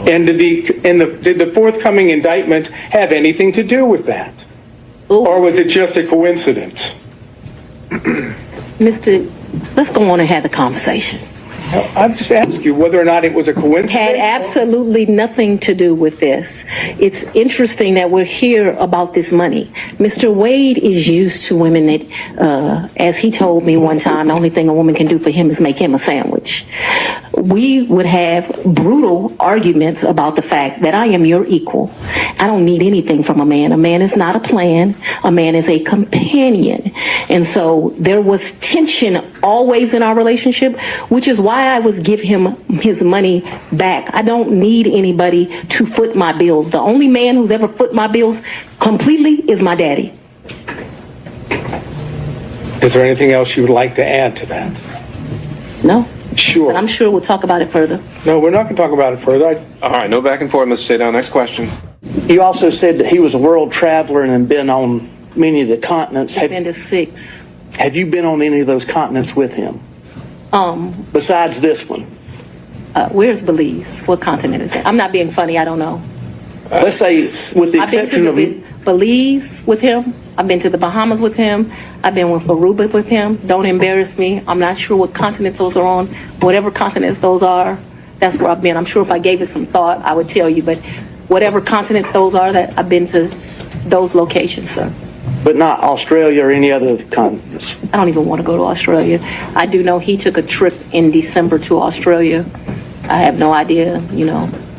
And did the forthcoming indictment have anything to do with that? Ooh. Or was it just a coincidence? Let's go on and have the conversation. I've just asked you whether or not it was a coincidence. Had absolutely nothing to do with this. It's interesting that we're here about this money. Mr. Wade is used to women that, as he told me one time, the only thing a woman can do for him is make him a sandwich. We would have brutal arguments about the fact that I am your equal. I don't need anything from a man. A man is not a plan. A man is a companion. And so there was tension always in our relationship, which is why I would give him his money back. I don't need anybody to foot my bills. The only man who's ever foot my bills completely is my daddy. Is there anything else you would like to add to that? No. Sure. But I'm sure we'll talk about it further. No, we're not going to talk about it further. All right, no back and forth, Mr. Sadow. Next question. You also said that he was a world traveler and had been on many of the continents. I've been to 6. Have you been on any of those continents with him? Besides this one? Where's Belize? What continent is that? I'm not being funny. I don't know. Let's say, with the exception of Belize with him. I've been to the Bahamas with him. I've been with Aruba with him. Don't embarrass me. I'm not sure what continents those are on. Whatever continents those are, that's where I've been. I'm sure if I gave it some thought, I would tell you. But whatever continents those are, that I've been to those locations, sir. But not Australia or any other continents? I don't even want to go to Australia. I do know he took a trip in December to Australia. I have no idea,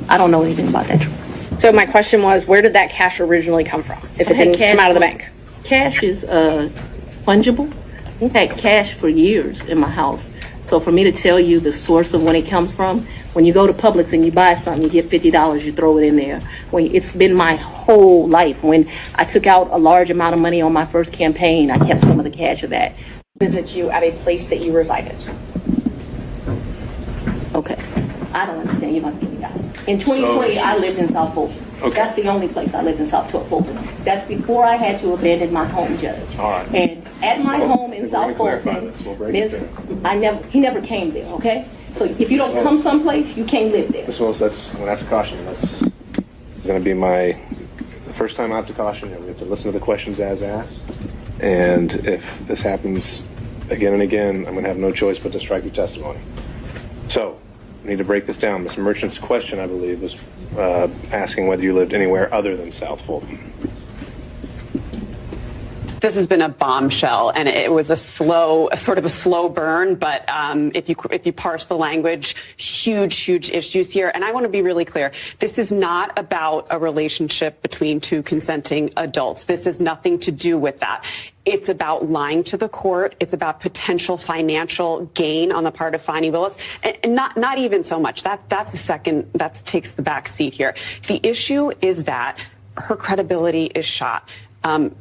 I don't know anything about that trip. So my question was, where did that cash originally come from, if it didn't come out of the bank? Cash is fungible. I've had cash for years in my house. So for me to tell you the source of when it comes from, when you go to Publix and you buy something, you get $50, you throw it in there. It's been my whole life. When I took out a large amount of money on my first campaign, I kept some of the cash of that. Visit you at a place that you resided. Okay. I don't understand. You're about to give me that. In 2020, I lived in South Fulton. Okay. That's the only place I lived in South Fulton. That's before I had to abandon my home, Judge. All right. And at my home in We're South gonna clarify Fulton, this. We'll break it he never came there, okay? So if you don't come someplace, you can't live there. Ms. Willis, I'm going to have to caution you. This is going to be the first time I have to caution you. We have to listen to the questions as asked. And if this happens again and again, I'm going to have no choice but to strike your testimony. So, we need to break this down. Ms. Merchant's question, I believe, was asking whether you lived anywhere other than South Fulton. This has been a bombshell, and it was a sort of a slow burn. But if you parse the language, huge issues here. And I want to be really clear: this is not about a relationship between two consenting adults. This has nothing to do with that. It's about lying to the court. It's about potential financial gain on the part of Fanni Willis, and not even so much. That's a second. That takes the back seat here. The issue is that her credibility is shot.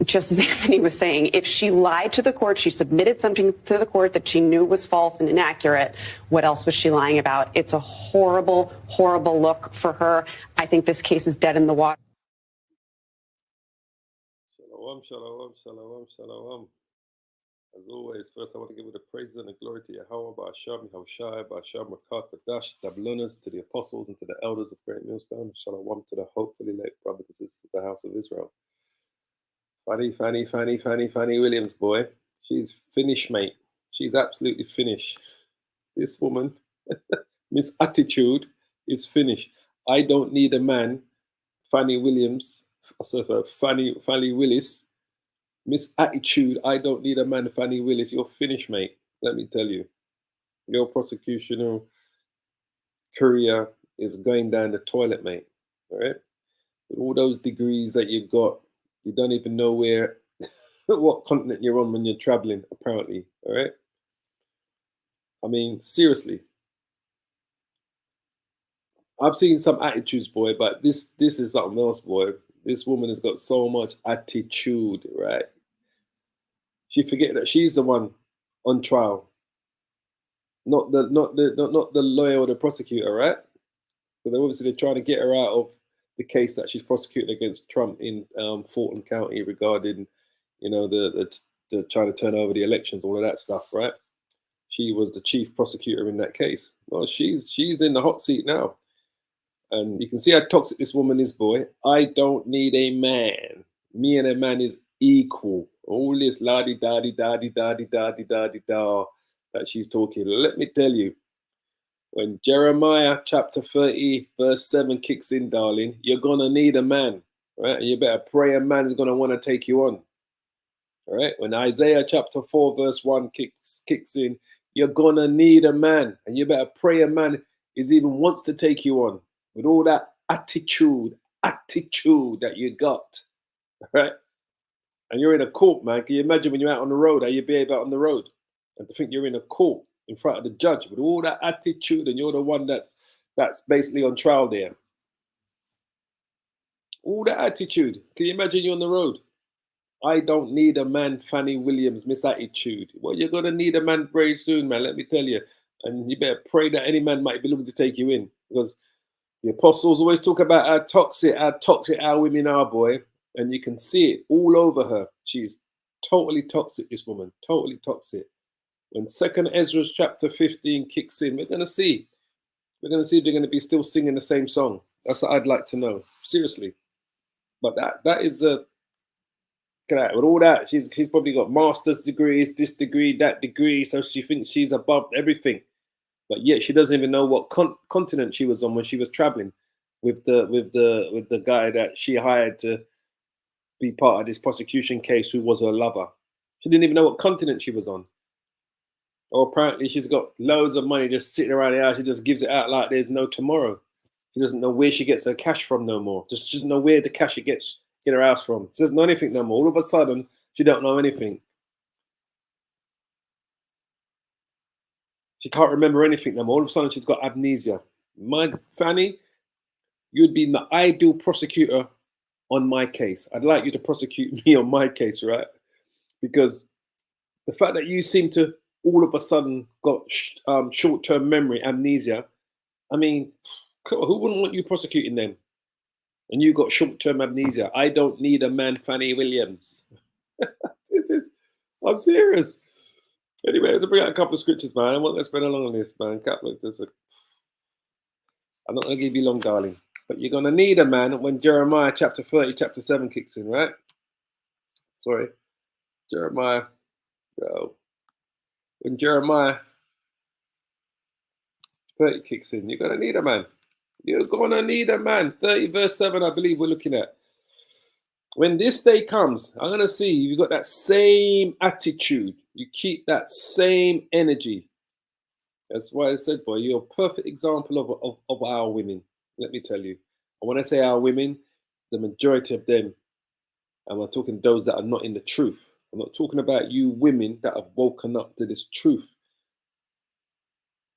Just as Anthony was saying, if she lied to the court, she submitted something to the court that she knew was false and inaccurate, what else was she lying about? It's a horrible look for her. I think this case is dead in the water. Shalom. As always, first I want to give the praises and the glory to Yahweh, Ba'asham, Yahushai, Ba'asham, Rakat, Badash, Dablunas, to the apostles and to the elders of Great Millstone. Shalom to the hopefully late brothers and sisters of the house of Israel. Fanni Williams, boy. She's finished, mate. She's absolutely finished. This woman, Miss Attitude, is finished. I don't need a man, Fanni Williams, Fanni Willis. Miss Attitude, I don't need a man, Fanni Willis. You're finished, mate. Let me tell you. Your prosecutorial career is going down the toilet, mate. All right? With all those degrees that you got, you don't even know what continent you're on when you're traveling, apparently. All right? I mean, seriously. I've seen some attitudes, boy, but this is something else, boy. This woman has got so much attitude, right? She forget that she's the one on trial, not the lawyer or the prosecutor, right? But they're trying to get her out of the case that she's prosecuting against Trump in Fulton County regarding, the trying to turn over the elections, all of that stuff, right? She was the chief prosecutor in that case. Well, she's in the hot seat now. And you can see how toxic this woman is, boy. I don't need a man. Me and a man is equal. All this la-di-da-di-da-di-da-di-da-di-da-di-da that she's talking. Let me tell you, when Jeremiah chapter 30, verse 7 kicks in, darling, you're going to need a man, right? And you better pray a man is going to want to take you on, all right? When Isaiah chapter 4, verse 1 kicks in, you're going to need a man. And you better pray a man is even wants to take you on with all that attitude that you got, right? And you're in a court, man. Can you imagine when you're out on the road, how you behave out on the road? And to think you're in a court in front of the judge with all that attitude, and you're the one that's basically on trial there. All that attitude. Can you imagine you're on the road? I don't need a man, Fanni Willis, Miss Attitude. Well, you're going to need a man very soon, man, let me tell you. And you better pray that any man might be looking to take you in. Because the apostles always talk about how toxic our women are, boy. And you can see it all over her. She's totally toxic, this woman. Totally toxic. When 2nd Ezra chapter 15 kicks in, we're going to see. We're going to see if they're going to be still singing the same song. That's what I'd like to know. Seriously. But that is a... With all that, she's probably got master's degrees, this degree, that degree, so she thinks she's above everything. But yet she doesn't even know what continent she was on when she was traveling with the guy that she hired to be part of this prosecution case, who was her lover. She didn't even know what continent she was on. Or apparently she's got loads of money just sitting around the house. She just gives it out like there's no tomorrow. She doesn't know where she gets her cash from no more. She doesn't know where the cash she gets in her house from. She doesn't know anything no more. All of a sudden, she don't know anything. She can't remember anything no more. All of a sudden, she's got amnesia. Fanny, you'd be the ideal prosecutor on my case. I'd like you to prosecute me on my case, right? Because the fact that you seem to all of a sudden got short-term memory, amnesia, I mean, who wouldn't want you prosecuting them? And you got short-term amnesia. I don't need a man, Fanni Willis. I'm serious. Anyway, to bring out a couple of scriptures, man. I'm not going to spend long on this, man. I'm not going to give you long, darling. But you're going to need a man when Jeremiah chapter 30, chapter 7 kicks in, right? Sorry. Jeremiah. Go. When Jeremiah 30 kicks in, you're going to need a man. You're going to need a man. 30 verse 7, I believe we're looking at. When this day comes, I'm going to see you've got that same attitude. You keep that same energy. That's why I said, boy, you're a perfect example of our women. Let me tell you. And when I say our women, the majority of them, and I'm talking those that are not in the truth. I'm not talking about you women that have woken up to this truth,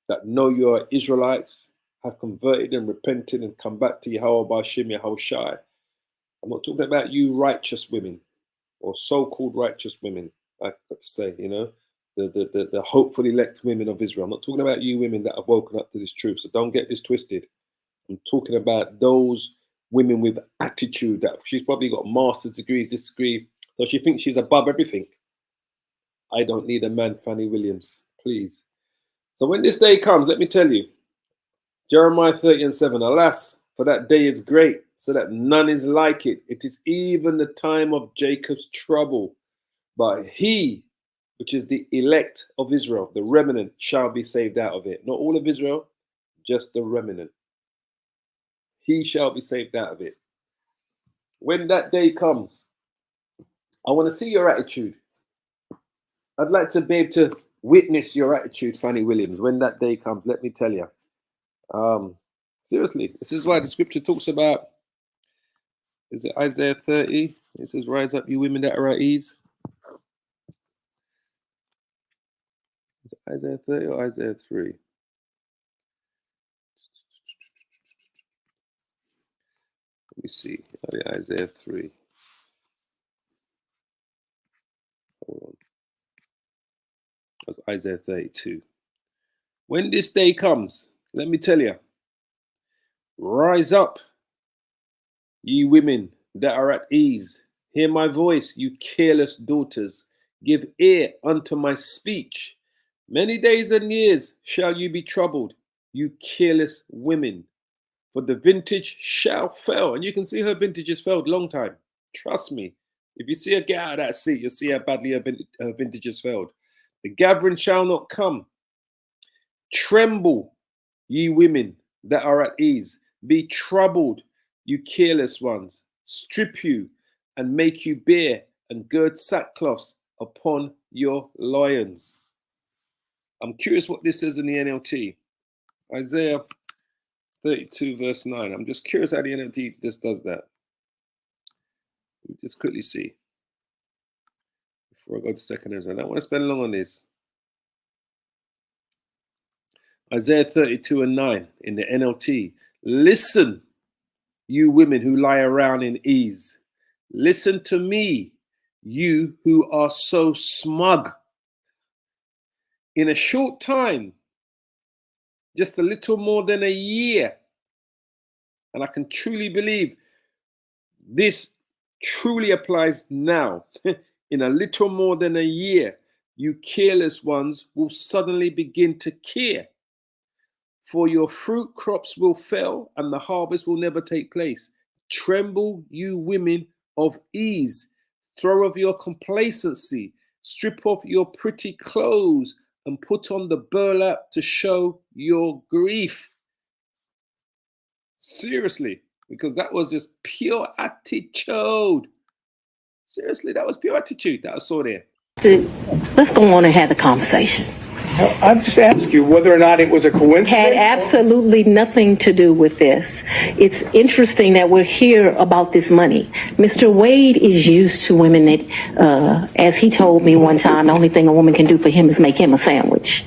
that know you're Israelites, have converted and repented and come back to Yahweh Bashim, Yahweh Shai. I'm not talking about you righteous women or so-called righteous women, I got to say, you know, the hopeful elect women of Israel. I'm not talking about you women that have woken up to this truth, so don't get this twisted. I'm talking about those women with attitude that she's probably got master's degrees, this degree, so she thinks she's above everything. I don't need a man, Fanni Willis, please. So when this day comes, let me tell you, Jeremiah 30 and 7, alas, for that day is great, so that none is like it. It is even the time of Jacob's trouble. But he, which is the elect of Israel, the remnant, shall be saved out of it. Not all of Israel, just the remnant. He shall be saved out of it. When that day comes, I want to see your attitude. I'd like to be able to witness your attitude, Fanni Willis, when that day comes. Let me tell you. Seriously, this is why the scripture talks about, is it Isaiah 30? It says, rise up, you women that are at ease. Is it Isaiah 30 or Isaiah 3? Let me see. Isaiah 3. Hold on. That's Isaiah 32. When this day comes, let me tell you, rise up, ye women that are at ease. Hear my voice, you careless daughters. Give ear unto my speech. Many days and years shall you be troubled, you careless women. for the vintage shall fail. And you can see her vintage has failed long time. Trust me. If you see her get out of that seat, you'll see how badly her vintage has failed. The gathering shall not come. Tremble, ye women that are at ease. Be troubled, you careless ones. Strip you and make you bare and gird sackcloths upon your loins. I'm curious what this says in the NLT. Isaiah 32 verse 9. I'm just curious how the NLT just does that. Let me just quickly see before I go to second Ezra. I don't want to spend long on this. Isaiah 32 and 9 in the NLT. Listen, you women who lie around in ease. Listen to me, you who are so smug. In a short time, just a little more than a year, and I can truly believe this truly applies now. In a little more than a year, you careless ones will suddenly begin to care. For your fruit crops will fail and the harvest will never take place. Tremble, you women of ease. Throw off your complacency. Strip off your pretty clothes and put on the burlap to show your grief. Seriously, because that was just pure attitude. Seriously, that was pure attitude that I saw there. Let's go on and have the conversation. I just asked you whether or not it was a coincidence. Had absolutely nothing to do with this. It's interesting that we're here about this money. Mr. Wade is used to women that, as he told me one time, the only thing a woman can do for him is make him a sandwich.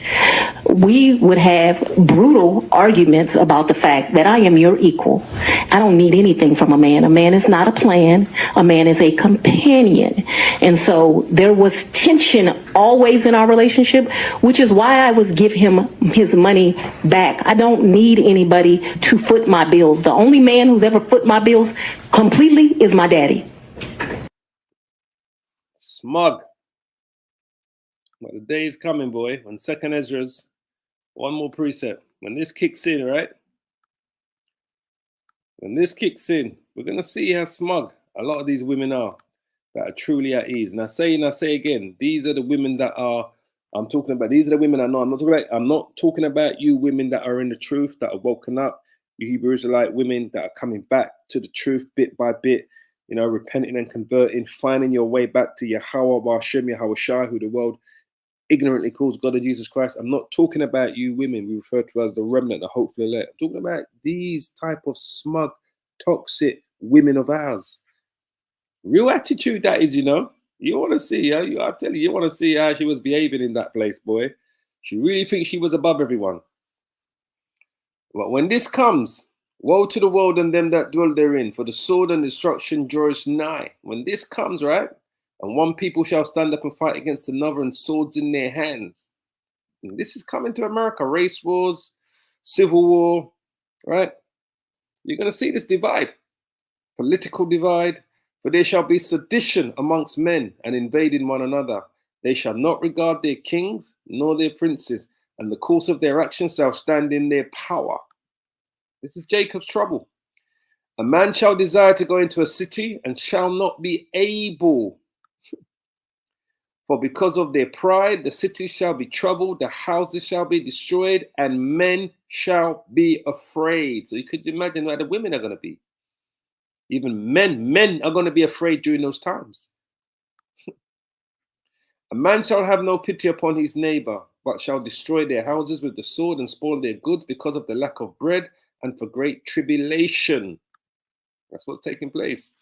We would have brutal arguments about the fact that I am your equal. I don't need anything from a man. A man is not a plan. A man is a companion. And so there was tension always in our relationship, which is why I would give him his money back. I don't need anybody to foot my bills. The only man who's ever foot my bills completely is my daddy. Smug. Well, the day is coming, boy, when second Ezra's one more precept. When this kicks in, right? When this kicks in, we're going to see how smug a lot of these women are that are truly at ease. And I say again, these are the women that are, I'm talking about, these are the women I know. I'm not talking about you women that are in the truth, that are woken up, you Hebrew Israelite women that are coming back to the truth bit by bit, you know, repenting and converting, finding your way back to Yahweh, Hashem, Yahweh Shai, who the world ignorantly calls God of Jesus Christ. I'm not talking about you women we refer to as the remnant, the hopeful elect. I'm talking about these type of smug, toxic women of ours. Real attitude that is, you know. You want to see her, I tell you, you want to see how she was behaving in that place, boy. She really thinks she was above everyone. But when this comes, woe to the world and them that dwell therein, for the sword and destruction draws nigh. When this comes, right, and one people shall stand up and fight against another and swords in their hands. And this is coming to America, race wars, civil war, right? You're going to see this divide, political divide. For there shall be sedition amongst men and invading one another. They shall not regard their kings nor their princes, and the course of their actions shall stand in their power. This is Jacob's trouble. A man shall desire to go into a city and shall not be able. For because of their pride, the city shall be troubled, the houses shall be destroyed, and men shall be afraid. So you could imagine where the women are going to be. Even men are going to be afraid during those times. A man shall have no pity upon his neighbor, but shall destroy their houses with the sword and spoil their goods because of the lack of bread and for great tribulation. That's what's taking place.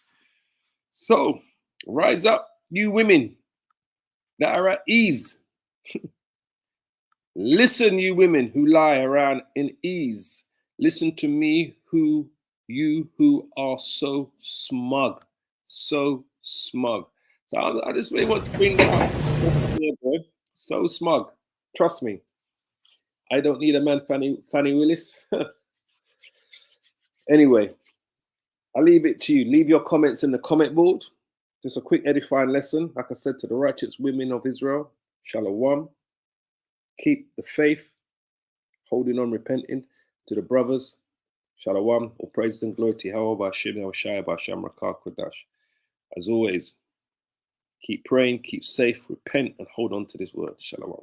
So, rise up, you women that are at ease. Listen, you women who lie around in ease. Listen to me, you who are so smug. So smug. So I just really want to bring that up. Yeah, boy. So smug. Trust me. I don't need a man, Fanni Willis. Anyway, I'll leave it to you. Leave your comments in the comment board. Just a quick edifying lesson. Like I said, to the righteous women of Israel, Shalom. Keep the faith, holding on, repenting. To the brothers, Shalom, all praise and glory to Yahweh, Hashem, Yahushua, Hashem, Rakah, Kodash. As always, keep praying, keep safe, repent, and hold on to this word. Shalom.